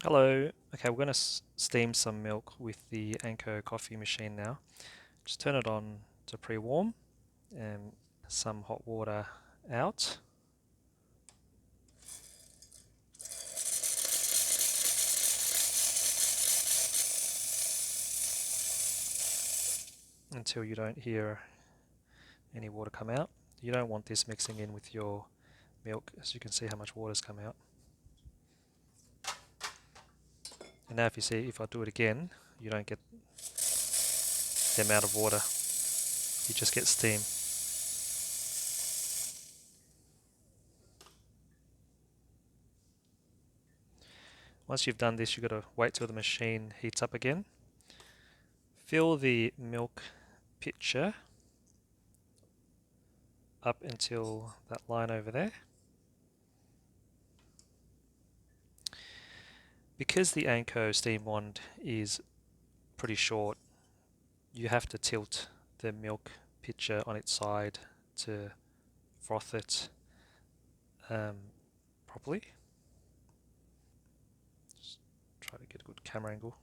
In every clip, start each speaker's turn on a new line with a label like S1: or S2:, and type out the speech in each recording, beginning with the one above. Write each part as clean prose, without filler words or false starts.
S1: Hello. Okay, we're going to steam some milk with the Anko coffee machine now. Just turn it on to pre-warm and some hot water out. Until you don't hear any water come out. You don't want this mixing in with your milk, as you can see how much water's come out. And now if you see, if I do it again, you don't get the amount of water. You just get steam. Once you've done this, you've got to wait till the machine heats up again. Fill the milk pitcher up until that line over there. Because the Anko steam wand is pretty short, you have to tilt the milk pitcher on its side to froth it properly. Just try to get a good camera angle.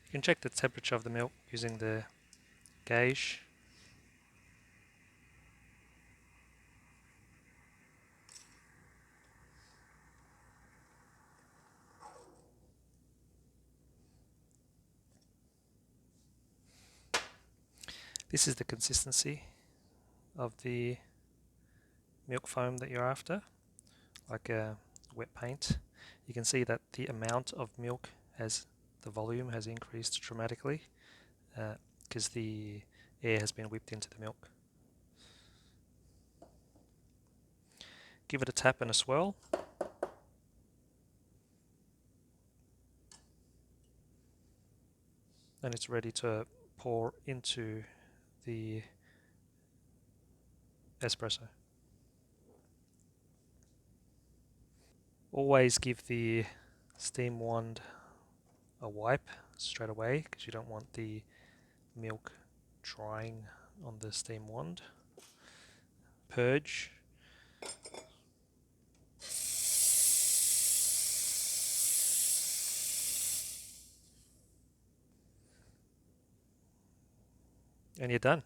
S1: You can check the temperature of the milk using the gauge. This is the consistency of the milk foam that you're after, like a wet paint. You can see that the amount of milk the volume has increased dramatically because the air has been whipped into the milk. Give it a tap and a swirl. And it's ready to pour into the espresso. Always give the steam wand a wipe straight away because you don't want the milk drying on the steam wand. Purge. And you're done.